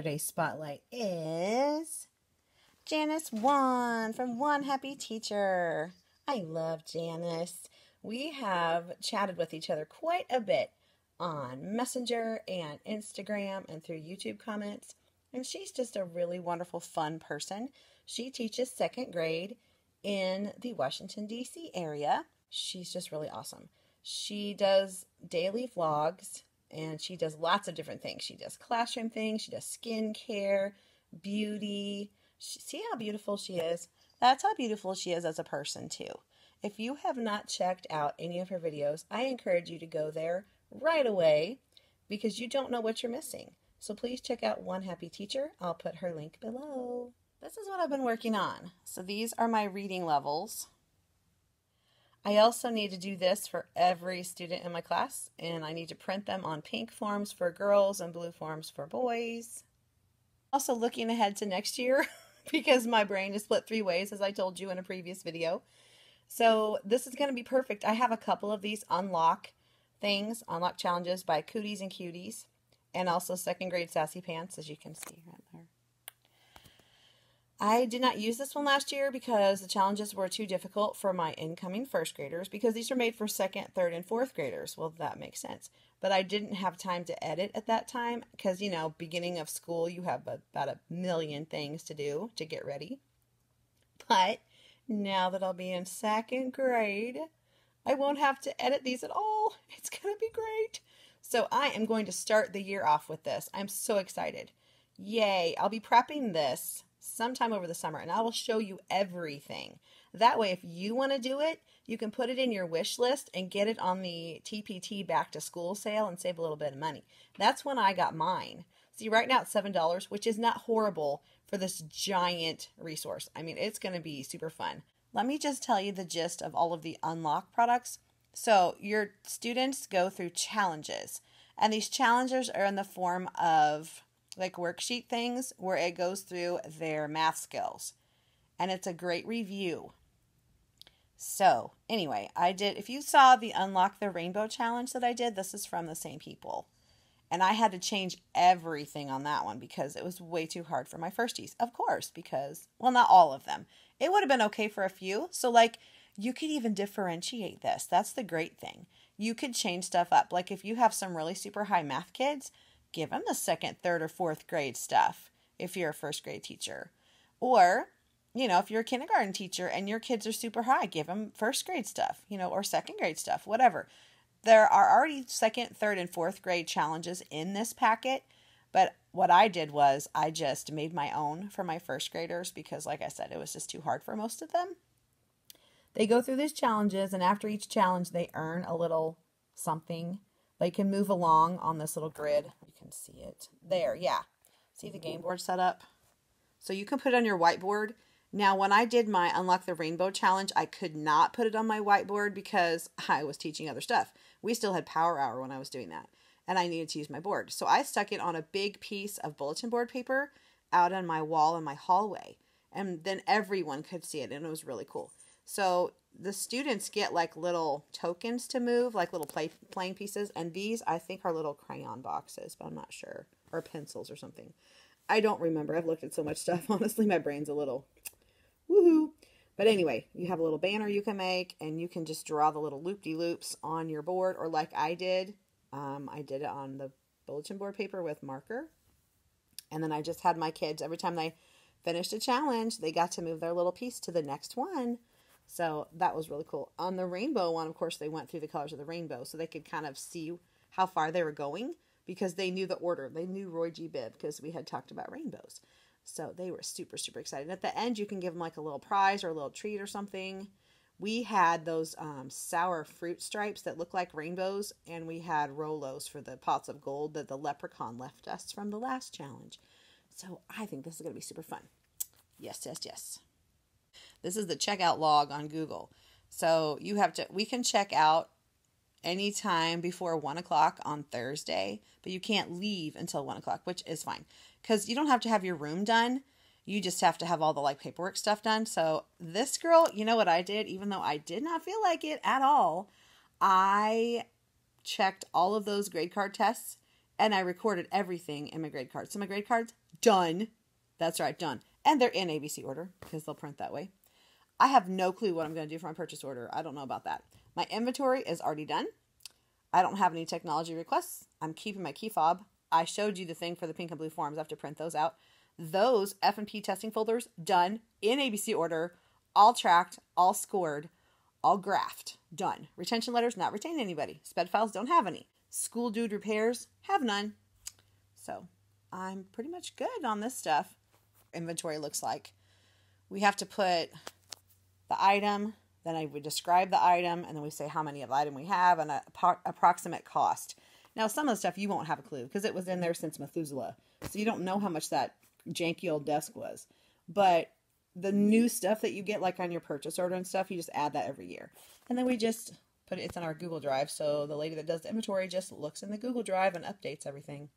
Saturday Spotlight is Janice Wan from Wan Happy Teacher. I love Janice. We have chatted with each other quite a bit on Messenger and Instagram and through YouTube comments. And she's just a really wonderful, fun person. She teaches second grade in the Washington, D.C. area. She's just really awesome. She does daily vlogs and she does lots of different things. She does classroom things. She does skincare, beauty. See how beautiful she is? That's how beautiful she is as a person too. If you have not checked out any of her videos, I encourage you to go there right away because you don't know what you're missing. So please check out Wan Happy Teacher. I'll put her link below. This is what I've been working on. So these are my reading levels. I also need to do this for every student in my class, and I need to print them on pink forms for girls and blue forms for boys. Also looking ahead to next year because my brain is split 3 ways, as I told you in a previous video. So this is going to be perfect. I have a couple of these unlock challenges by Cooties and Cuties, and also second grade Sassy Pants, as you can see right there. I did not use this one last year because the challenges were too difficult for my incoming first graders because these are made for second, third, and fourth graders. Well, that makes sense. But I didn't have time to edit at that time because, you know, beginning of school, you have about a million things to do to get ready. But now that I'll be in second grade, I won't have to edit these at all. It's going to be great. So I am going to start the year off with this. I'm so excited. Yay. I'll be prepping this sometime over the summer, and I will show you everything. That way, if you want to do it, you can put it in your wish list and get it on the TpT back to school sale and save a little bit of money. That's when I got mine. See, right now it's $7, which is not horrible for this giant resource. I mean, it's going to be super fun. Let me just tell you the gist of all of the unlock products. So your students go through challenges, and these challenges are in the form of like worksheet things where it goes through their math skills, and it's a great review. So anyway, if you saw the Unlock the Rainbow challenge that I did, this is from the same people, and I had to change everything on that one because it was way too hard for my firsties, of course, because, well, not all of them. It would have been okay for a few. So like you could even differentiate this. That's the great thing. You could change stuff up. Like if you have some really super high math kids, give them the second, third, or fourth grade stuff if you're a first grade teacher. Or, you know, if you're a kindergarten teacher and your kids are super high, give them first grade stuff, you know, or second grade stuff, whatever. There are already second, third, and fourth grade challenges in this packet, but what I did was I just made my own for my first graders because, like I said, it was just too hard for most of them. They go through these challenges, and after each challenge, they earn a little something. They can move along on this little grid. You can see it there. Yeah. See the game board set up? So you can put it on your whiteboard. Now, when I did my Unlock the Rainbow challenge, I could not put it on my whiteboard because I was teaching other stuff. We still had power hour when I was doing that, and I needed to use my board. So I stuck it on a big piece of bulletin board paper out on my wall in my hallway, and then everyone could see it, and it was really cool. So the students get like little tokens to move, like little playing pieces. And these, I think, are little crayon boxes, but I'm not sure. Or pencils or something. I don't remember. I've looked at so much stuff. Honestly, my brain's a little woohoo. But anyway, you have a little banner you can make, and you can just draw the little loop-de-loops on your board. Or like I did it on the bulletin board paper with marker. And then I just had my kids, every time they finished a challenge, they got to move their little piece to the next one. So that was really cool. On the rainbow one, of course, they went through the colors of the rainbow so they could kind of see how far they were going because they knew the order. They knew Roy G. Bibb because we had talked about rainbows. So they were super, super excited. And at the end, you can give them like a little prize or a little treat or something. We had those sour fruit stripes that look like rainbows, and we had Rolos for the pots of gold that the leprechaun left us from the last challenge. So I think this is going to be super fun. Yes, yes, yes. This is the checkout log on Google. So we can check out anytime before 1 o'clock on Thursday, but you can't leave until 1 o'clock, which is fine because you don't have to have your room done. You just have to have all the like paperwork stuff done. So this girl, you know what I did? Even though I did not feel like it at all, I checked all of those grade card tests and I recorded everything in my grade cards. So my grade cards done. That's right, done. And they're in ABC order because they'll print that way. I have no clue what I'm going to do for my purchase order. I don't know about that. My inventory is already done. I don't have any technology requests. I'm keeping my key fob. I showed you the thing for the pink and blue forms. I have to print those out. Those F&P testing folders, done, in ABC order, all tracked, all scored, all graphed, done. Retention letters, not retain anybody. Sped files, don't have any. School dude repairs, have none. So I'm pretty much good on this stuff. Inventory looks like we have to put the item, then I would describe the item, and then we say how many of the item we have and an approximate cost. Now, some of the stuff you won't have a clue because it was in there since Methuselah. So you don't know how much that janky old desk was. But the new stuff that you get, like on your purchase order and stuff, you just add that every year. And then we just put it, it's in our Google Drive. So the lady that does the inventory just looks in the Google Drive and updates everything.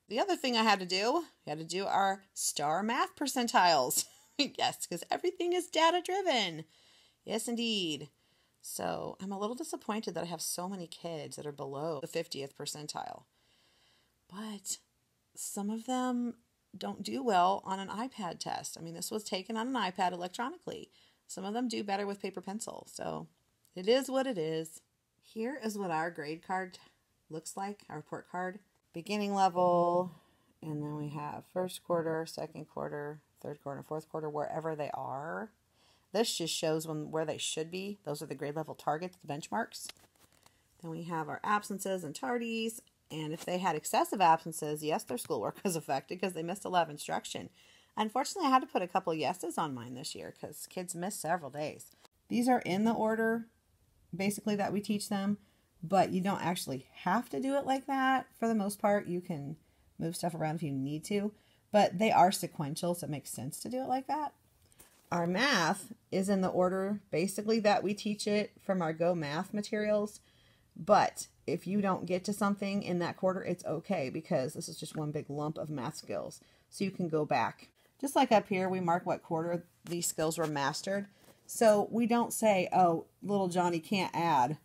The other thing I had to do, we had to do our star math percentiles. Yes, because everything is data driven. Yes, indeed. So I'm a little disappointed that I have so many kids that are below the 50th percentile. But some of them don't do well on an iPad test. I mean, this was taken on an iPad electronically. Some of them do better with paper pencil. So it is what it is. Here is what our grade card looks like, our report card. Beginning level, and then we have first quarter, second quarter, third quarter, and fourth quarter, wherever they are. This just shows where they should be. Those are the grade level targets, the benchmarks. Then we have our absences and tardies. And if they had excessive absences, yes, their schoolwork was affected because they missed a lot of instruction. Unfortunately, I had to put a couple yeses on mine this year because kids missed several days. These are in the order, basically, that we teach them. But you don't actually have to do it like that. For the most part, you can move stuff around if you need to. But they are sequential, so it makes sense to do it like that. Our math is in the order, basically, that we teach it from our Go Math materials. But if you don't get to something in that quarter, it's okay because this is just one big lump of math skills. So you can go back. Just like up here, we mark what quarter these skills were mastered. So we don't say, oh, little Johnny can't add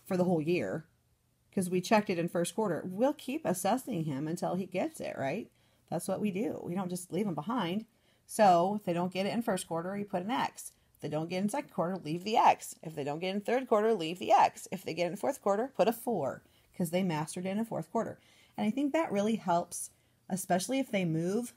for the whole year because we checked it in first quarter. We'll keep assessing him until he gets it, right? That's what we do. We don't just leave him behind. So if they don't get it in first quarter, you put an X. If they don't get it in second quarter, leave the X. If they don't get it in third quarter, leave the X. If they get it in fourth quarter, put a 4 because they mastered it in fourth quarter. And I think that really helps, especially if they move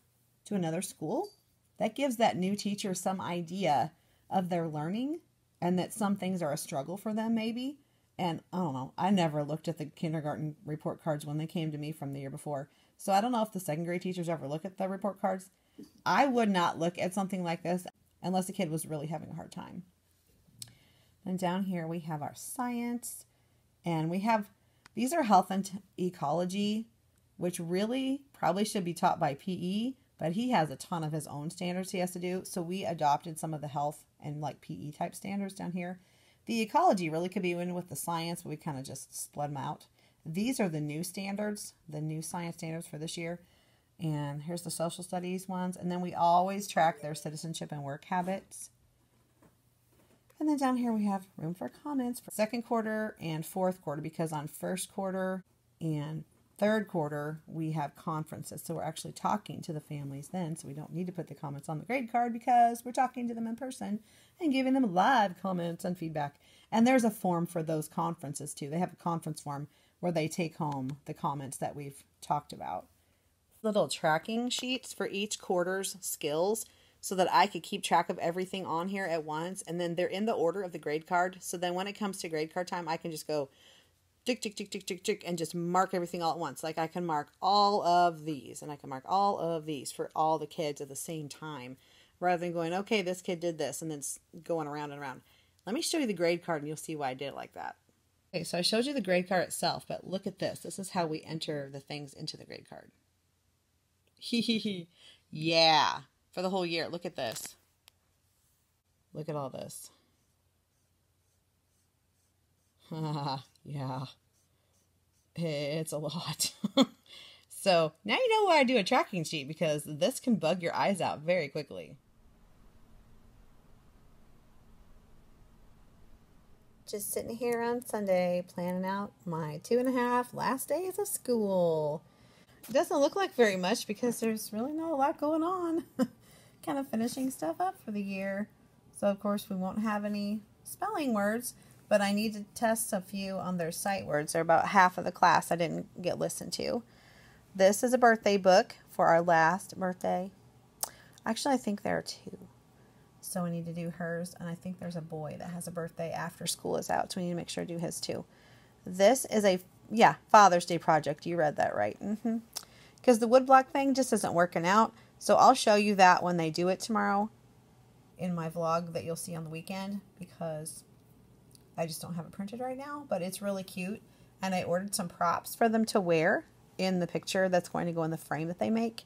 to another school. That gives that new teacher some idea of their learning and that some things are a struggle for them maybe. And I don't know, I never looked at the kindergarten report cards when they came to me from the year before. So I don't know if the second grade teachers ever look at the report cards. I would not look at something like this unless the kid was really having a hard time. And down here we have our science. And we have, these are health and ecology, which really probably should be taught by PE. But he has a ton of his own standards he has to do. So we adopted some of the health and like PE type standards down here. The ecology really could be in with the science, but we kind of just split them out. These are the new standards, the new science standards for this year. And here's the social studies ones. And then we always track their citizenship and work habits. And then down here we have room for comments for second quarter and fourth quarter, because on first quarter and third quarter we have conferences. So we're actually talking to the families then. So we don't need to put the comments on the grade card because we're talking to them in person and giving them live comments and feedback. And there's a form for those conferences too. They have a conference form where they take home the comments that we've talked about. Little tracking sheets for each quarter's skills so that I could keep track of everything on here at once. And then they're in the order of the grade card. So then when it comes to grade card time, I can just go tick, tick, tick, tick, tick, tick, and just mark everything all at once. Like I can mark all of these and I can mark all of these for all the kids at the same time, rather than going, okay, this kid did this and then going around and around. Let me show you the grade card and you'll see why I did it like that. Okay, so I showed you the grade card itself, but look at this. This is how we enter the things into the grade card. Yeah, for the whole year. Look at this. Look at all this. Yeah, it's a lot. So now you know why I do a tracking sheet, because this can bug your eyes out very quickly. Just sitting here on Sunday planning out my 2.5 last days of school. It doesn't look like very much because there's really not a lot going on. Kind of finishing stuff up for the year. So of course we won't have any spelling words, but I need to test a few on their sight words. They're about half of the class I didn't get listened to. This is a birthday book for our last birthday. Actually, I think there are two. So we need to do hers, and I think there's a boy that has a birthday after school is out, so we need to make sure to do his too. This is a, Father's Day project. You read that right. Because the woodblock thing just isn't working out, so I'll show you that when they do it tomorrow in my vlog that you'll see on the weekend, because I just don't have it printed right now, but it's really cute, and I ordered some props for them to wear in the picture that's going to go in the frame that they make.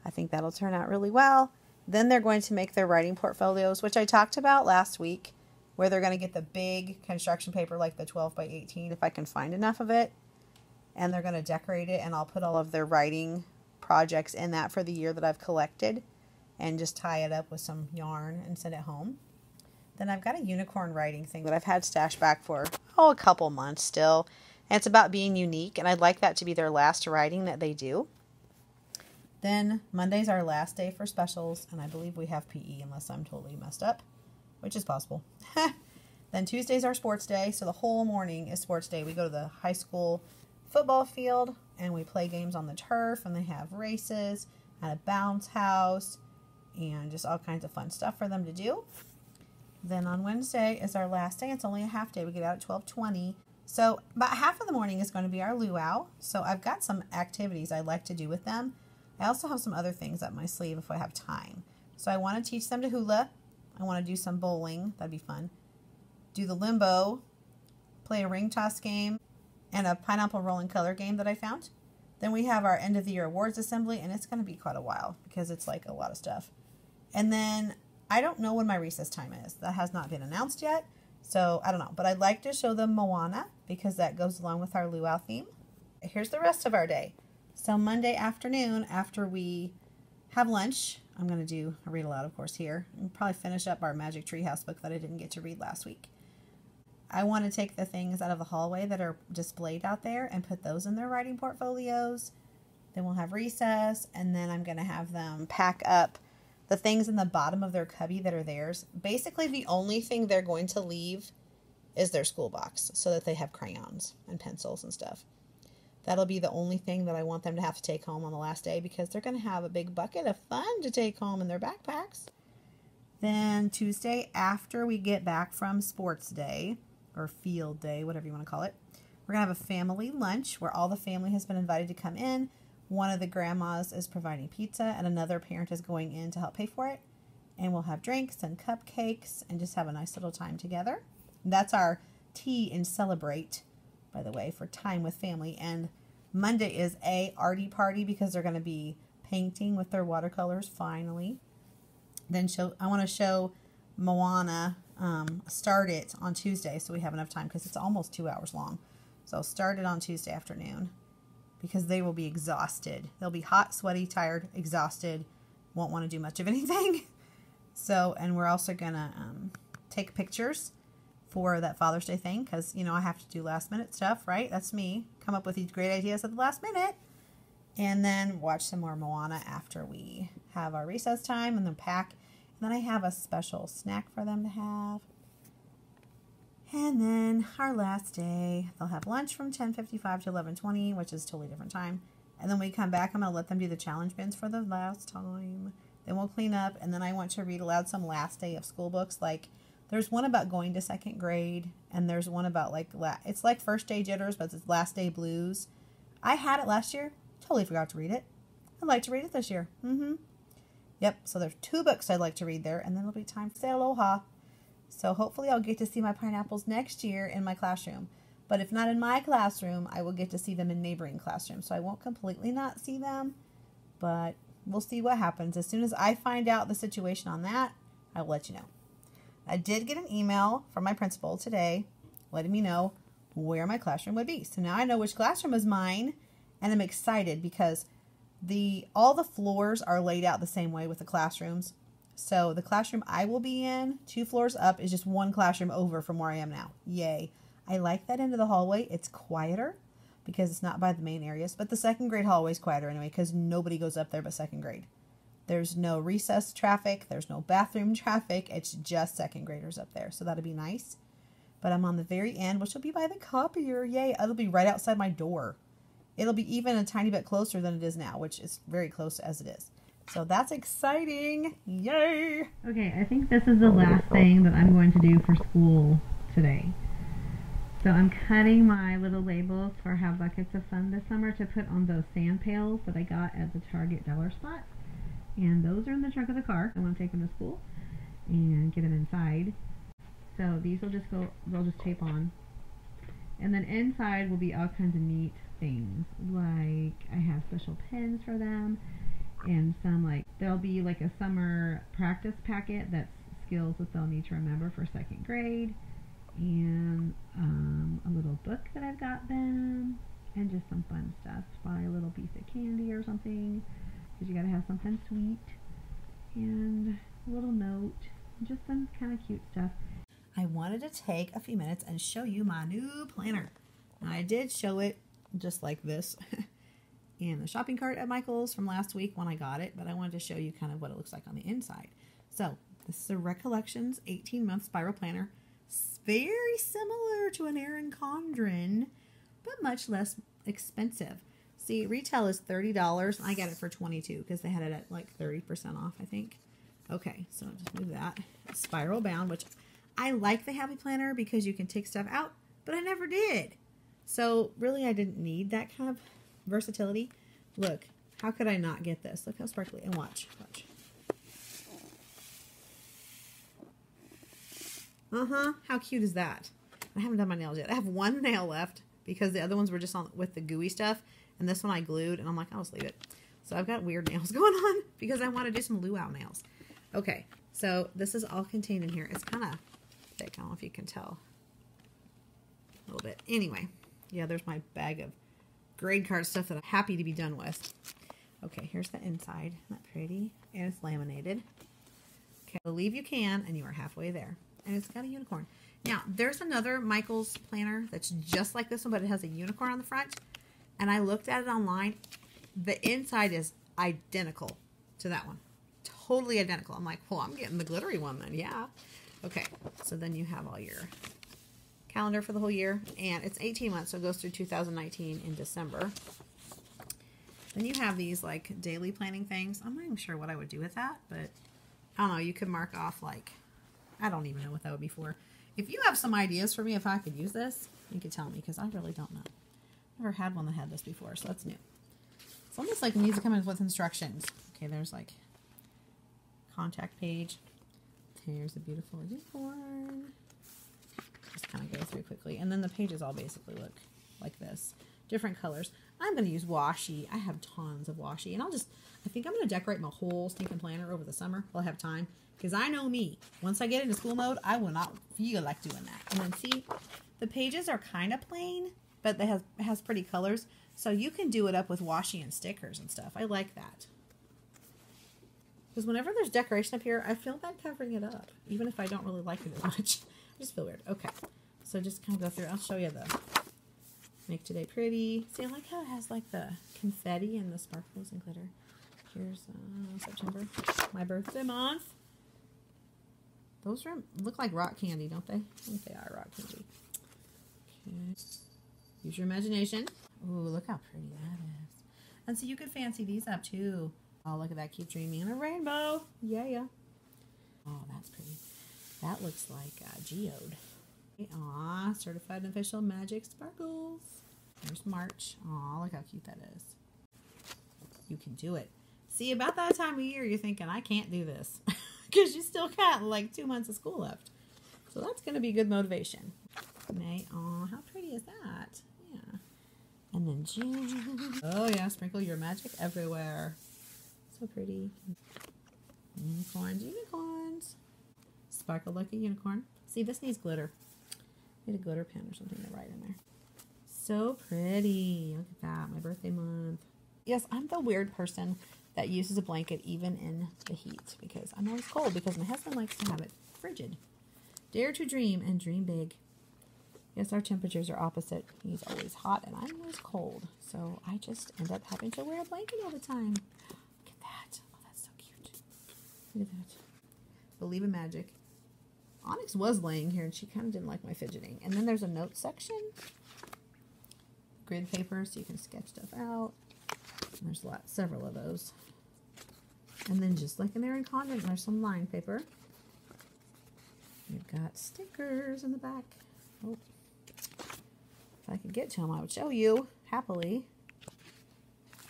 I think that'll turn out really well. Then they're going to make their writing portfolios, which I talked about last week, where they're going to get the big construction paper like the 12 by 18 if I can find enough of it. And they're going to decorate it, and I'll put all of their writing projects in that for the year that I've collected and just tie it up with some yarn and send it home. Then I've got a unicorn writing thing that I've had stashed back for, a couple months still. And it's about being unique, and I'd like that to be their last writing that they do. Then Monday's our last day for specials, and I believe we have PE unless I'm totally messed up, which is possible. Then Tuesday's our sports day, so the whole morning is sports day. We go to the high school football field, and we play games on the turf, and they have races at a bounce house, and just all kinds of fun stuff for them to do. Then on Wednesday is our last day. It's only a half day. We get out at 12:20. So about half of the morning is going to be our luau. So I've got some activities I like to do with them. I also have some other things up my sleeve if I have time. So I want to teach them to hula. I want to do some bowling. That'd be fun. Do the limbo, play a ring toss game, and a pineapple rolling color game that I found. Then we have our end of the year awards assembly, and it's going to be quite a while because it's like a lot of stuff. And then I don't know when my recess time is. That has not been announced yet. So I don't know, but I'd like to show them Moana because that goes along with our luau theme. Here's the rest of our day. So Monday afternoon, after we have lunch, I'm going to do a read aloud, of course, here. And probably finish up our Magic Treehouse book that I didn't get to read last week. I want to take the things out of the hallway that are displayed out there and put those in their writing portfolios. Then we'll have recess, and then I'm going to have them pack up the things in the bottom of their cubby that are theirs. Basically, the only thing they're going to leave is their school box so that they have crayons and pencils and stuff. That'll be the only thing that I want them to have to take home on the last day because they're going to have a big bucket of fun to take home in their backpacks. Then Tuesday, after we get back from sports day or field day, whatever you want to call it, we're going to have a family lunch where all the family has been invited to come in. One of the grandmas is providing pizza and another parent is going in to help pay for it. And we'll have drinks and cupcakes and just have a nice little time together. And that's our tea and celebrate, by the way, for time with family. And Monday is a arty party because they're going to be painting with their watercolors finally. Then I want to show Moana, start it on Tuesday so we have enough time because it's almost 2 hours long. So I'll start it on Tuesday afternoon because they will be exhausted. They'll be hot, sweaty, tired, exhausted, won't want to do much of anything. So, and we're also going to take pictures for that Father's Day thing because, you know, I have to do last minute stuff, right? That's me. Come up with these great ideas at the last minute. And then watch some more Moana after we have our recess time and then pack. And then I have a special snack for them to have. And then our last day, they'll have lunch from 10:55 to 11:20, which is a totally different time. And then when we come back, I'm going to let them do the challenge bins for the last time. Then we'll clean up. And then I want to read aloud some last day of school books. Like there's one about going to second grade. And there's one about like, it's like first day jitters, but it's last day blues. I had it last year. Totally forgot to read it. I'd like to read it this year. Yep, so there's 2 books I'd like to read there, and then it'll be time to say aloha. So hopefully I'll get to see my pineapples next year in my classroom. But if not in my classroom, I will get to see them in neighboring classrooms. So I won't completely not see them, but we'll see what happens. As soon as I find out the situation on that, I will let you know. I did get an email from my principal today letting me know where my classroom would be. So now I know which classroom is mine. And I'm excited because all the floors are laid out the same way with the classrooms. So the classroom I will be in, 2 floors up, is just one classroom over from where I am now. Yay. I like that end of the hallway. It's quieter, because it's not by the main areas. But the second grade hallway is quieter anyway because nobody goes up there but second grade. There's no recess traffic. There's no bathroom traffic. It's just second graders up there. So that'll be nice. But I'm on the very end, which will be by the copier. Yay. It'll be right outside my door. It'll be even a tiny bit closer than it is now, which is very close as it is. So that's exciting. Yay. Okay, I think this is the last thing that I'm going to do for school today. So I'm cutting my little labels for Have Buckets of Fun this summer to put on those sand pails that I got at the Target dollar spot. And those are in the trunk of the car. I want to take them to school and get them inside. So these will just go, they'll just tape on. And then inside will be all kinds of neat things. Like I have special pens for them and some there'll be like a summer practice packet that's skills that they'll need to remember for second grade. And a little book that I've got them. And just some fun stuff. Buy a little piece of candy or something. Because you gotta have something sweet. And a little note. Just some kind of cute stuff. I wanted to take a few minutes and show you my new planner. Now, I did show it just like this in the shopping cart at Michael's from last week when I got it, but I wanted to show you kind of what it looks like on the inside. So this is a Recollections 18-month spiral planner. It's very similar to an Erin Condren, but much less expensive. See, retail is $30. I got it for $22 because they had it at like 30% off, I think. Okay, so I'll just move that. It's spiral bound, which I like the Happy Planner because you can take stuff out, but I never did. So really I didn't need that kind of versatility. Look, how could I not get this? Look how sparkly. And watch. How cute is that? I haven't done my nails yet. I have one nail left because the other ones were just on with the gooey stuff. And this one I glued, and I'm like, I'll just leave it. So I've got weird nails going on because I want to do some luau nails. Okay, so this is all contained in here. It's kind of thick. I don't know if you can tell. A little bit. Anyway, yeah, there's my bag of grade card stuff that I'm happy to be done with. Okay, here's the inside. Isn't that pretty? And it's laminated. Okay, believe you can, and you are halfway there. And it's got a unicorn. Now, there's another Michael's planner that's just like this one, but it has a unicorn on the front. And I looked at it online. The inside is identical to that one. Totally identical. I'm like, well, I'm getting the glittery one then. Yeah. Okay. So then you have all your calendar for the whole year. And it's 18 months, so it goes through 2019 in December. Then you have these like daily planning things. I'm not even sure what I would do with that, but I don't know. You could mark off like, I don't even know what that would be for. If you have some ideas for me if I could use this, you could tell me because I really don't know. Never had one that had this before, so that's new. It's almost like music comes with instructions. Okay, there's like contact page. Here's a beautiful unicorn. Just kind of go through quickly. And then the pages all basically look like this. Different colors. I'm going to use washi. I have tons of washi. And I think I'm going to decorate my whole stinking planner over the summer. I'll have time. Because I know me. Once I get into school mode, I will not feel like doing that. And then see, the pages are kind of plain, but it has pretty colors. So you can do it up with washi and stickers and stuff. I like that. Because whenever there's decoration up here, I feel bad covering it up. Even if I don't really like it as much. I just feel weird. Okay. So just kind of go through. I'll show you the Make Today Pretty. See, I like how it has like the confetti and the sparkles and glitter. Here's September. My birthday month. Those look like rock candy, don't they? I think they are rock candy. Okay. Use your imagination. Ooh, look how pretty that is. And so you could fancy these up too. Oh, look at that. Keep dreaming in a rainbow. Yeah. Oh, that's pretty. That looks like geode. Aw, certified and official magic sparkles. There's March. Aw, look how cute that is. You can do it. See, about that time of year, you're thinking, I can't do this. Because you still got like 2 months of school left. So that's going to be good motivation. May. Aw, how pretty is that? Yeah. And then June. Oh yeah, sprinkle your magic everywhere. So pretty. Unicorns. Sparkle like a unicorn. See, this needs glitter. Need a glitter pen or something to write in there. So pretty. Look at that. My birthday month. Yes, I'm the weird person that uses a blanket even in the heat because I'm always cold because my husband likes to have it frigid. Dare to dream and dream big. Yes, our temperatures are opposite. He's always hot and I'm always cold. So I just end up having to wear a blanket all the time. Look at that. Oh, that's so cute. Look at that. Believe in magic. Onyx was laying here and she kind of didn't like my fidgeting. And then there's a note section. Grid paper so you can sketch stuff out. And there's several of those. And then just like an Erin Condren, there's some line paper. You've got stickers in the back. Oh. If I could get to them, I would show you happily.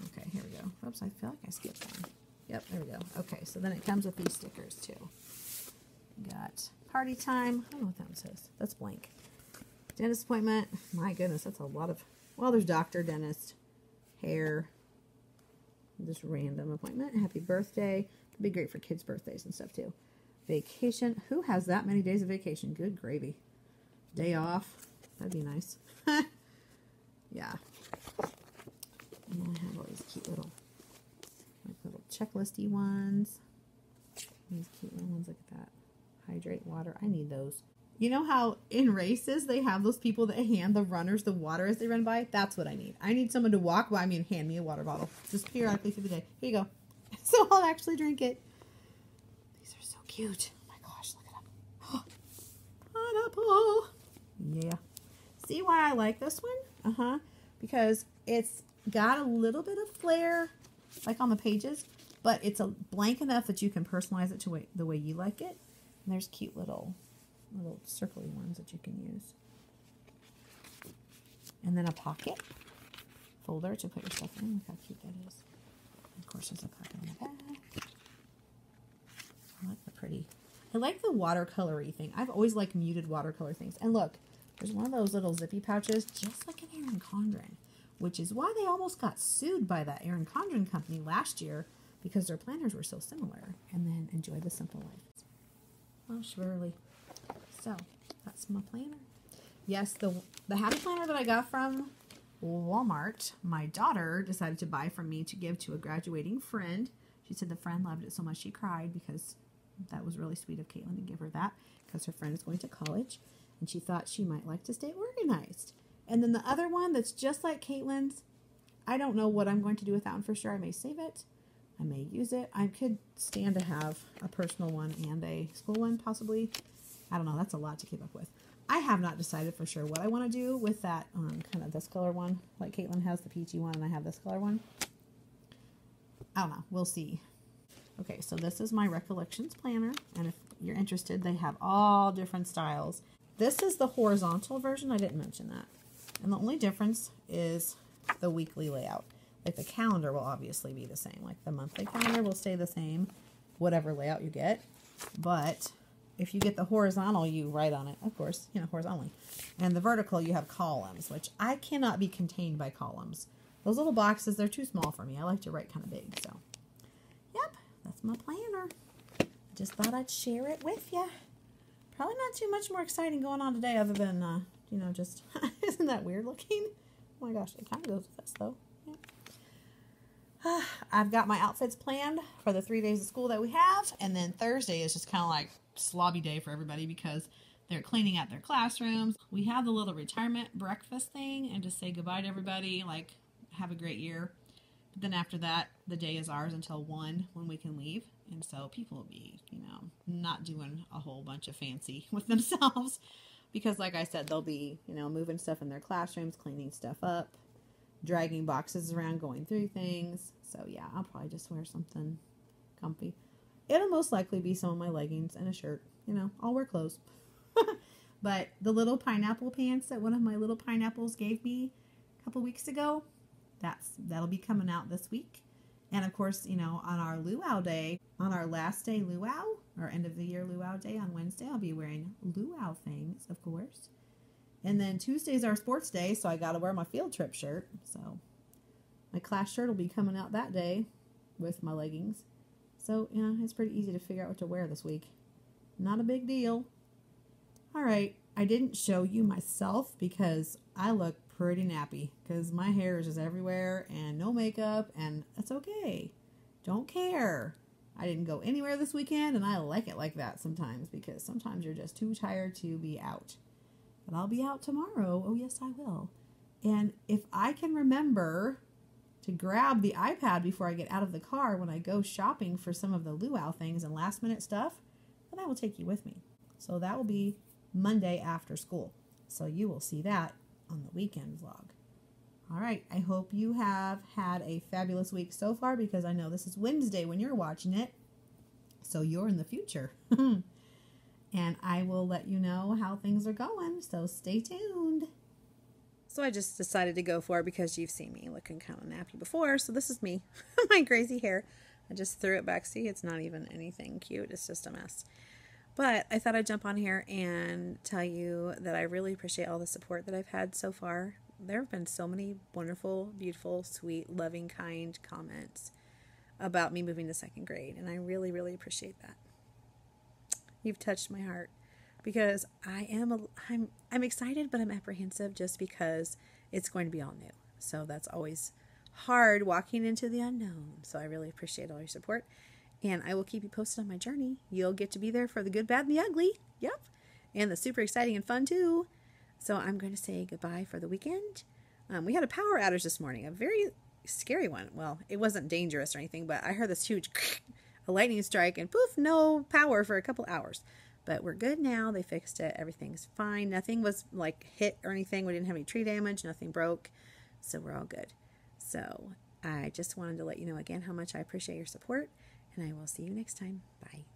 Okay, here we go. Oops, I feel like I skipped one. Yep, there we go. Okay, so then it comes with these stickers too. Got party time. I don't know what that one says. That's blank. Dentist appointment. My goodness, that's a lot of... Well, there's doctor, dentist, hair. Just random appointment. Happy birthday. It'd be great for kids' birthdays and stuff too. Vacation. Who has that many days of vacation? Good gravy. Day off. That'd be nice. Yeah. And then I have all these cute little checklisty ones. These cute little ones. Look at that. Hydrate, water. I need those. You know how in races they have those people that hand the runners the water as they run by? That's what I need. I need someone to walk by me and hand me a water bottle. Just periodically through the day. Here you go. So I'll actually drink it. These are so cute. Oh my gosh, look at them. Pineapple. Yeah. See why I like this one? Because it's got a little bit of flair, like on the pages, but it's a blank enough that you can personalize it to the way you like it. And there's cute little circly ones that you can use. And then a pocket folder to put your stuff in. Look how cute that is. And of course, there's a pocket in the back. I like the pretty. I like the watercolor-y thing. I've always liked muted watercolor things. And look, there's one of those little zippy pouches, just like an Erin Condren, which is why they almost got sued by that Erin Condren company last year, because their planners were so similar. And then Enjoy the Simple Life. Oh, surely. So, that's my planner. Yes, the Happy Planner that I got from Walmart, my daughter decided to buy from me to give to a graduating friend. She said the friend loved it so much she cried, because that was really sweet of Caitlin to give her that, because her friend is going to college, and she thought she might like to stay organized. And then the other one that's just like Caitlin's, I don't know what I'm going to do with that one for sure. I may save it. I may use it. I could stand to have a personal one and a school one, possibly. I don't know. That's a lot to keep up with. I have not decided for sure what I want to do with that kind of this color one. Like Caitlin has the peachy one and I have this color one. I don't know. We'll see. Okay, so this is my Recollections Planner. And if you're interested, they have all different styles. This is the horizontal version. I didn't mention that. And the only difference is the weekly layout. Like the calendar will obviously be the same. Like the monthly calendar will stay the same, whatever layout you get. But if you get the horizontal, you write on it, of course, horizontally. And the vertical, you have columns, which I cannot be contained by columns. Those little boxes, they're too small for me. I like to write kind of big, so. Yep, that's my planner. I just thought I'd share it with you. Probably not too much more exciting going on today other than, just, isn't that weird looking? Oh my gosh, it kind of goes with this, though. Yeah. I've got my outfits planned for the 3 days of school that we have, and then Thursday is just kind of like slobby day for everybody because they're cleaning out their classrooms. We have the little retirement breakfast thing and just say goodbye to everybody, like, have a great year. But then after that, the day is ours until 1 when we can leave. And so people will be, not doing a whole bunch of fancy with themselves because, like I said, they'll be, moving stuff in their classrooms, cleaning stuff up, dragging boxes around, going through things. So, yeah, I'll probably just wear something comfy. It'll most likely be some of my leggings and a shirt. I'll wear clothes. But the little pineapple pants that one of my little pineapples gave me a couple weeks ago, that'll be coming out this week. And, of course, on our luau day, on our last day luau, or end of the year luau day on Wednesday, I'll be wearing luau things, of course. And then Tuesday's our sports day, so I got to wear my field trip shirt. So my class shirt will be coming out that day with my leggings. So, it's pretty easy to figure out what to wear this week. Not a big deal. All right, I didn't show you myself because I look pretty nappy because my hair is just everywhere and no makeup, and that's okay. Don't care. I didn't go anywhere this weekend, and I like it like that sometimes because sometimes you're just too tired to be out. But I'll be out tomorrow. Oh, yes, I will. And if I can remember to grab the iPad before I get out of the car when I go shopping for some of the luau things and last minute stuff, then I will take you with me. So that will be Monday after school. So you will see that on the weekend vlog. All right, I hope you have had a fabulous week so far, because I know this is Wednesday when you're watching it. So you're in the future. And I will let you know how things are going, so stay tuned. So I just decided to go for it because you've seen me looking kind of nappy before. So this is me, my crazy hair. I just threw it back. See, it's not even anything cute. It's just a mess. But I thought I'd jump on here and tell you that I really appreciate all the support that I've had so far. There have been so many wonderful, beautiful, sweet, loving, kind comments about me moving to 2nd grade. And I really, really appreciate that. You've touched my heart, because I'm excited, but I'm apprehensive just because it's going to be all new. So that's always hard, walking into the unknown. So I really appreciate all your support, and I will keep you posted on my journey. You'll get to be there for the good, bad, and the ugly. Yep. And the super exciting and fun too. So I'm going to say goodbye for the weekend. We had a power outage this morning, a very scary one. Well, it wasn't dangerous or anything, but I heard this huge a lightning strike, and poof, no power for a couple hours. But we're good now. They fixed it. Everything's fine. Nothing was like hit or anything. We didn't have any tree damage. Nothing broke. So we're all good. So I just wanted to let you know again how much I appreciate your support, and I will see you next time. Bye.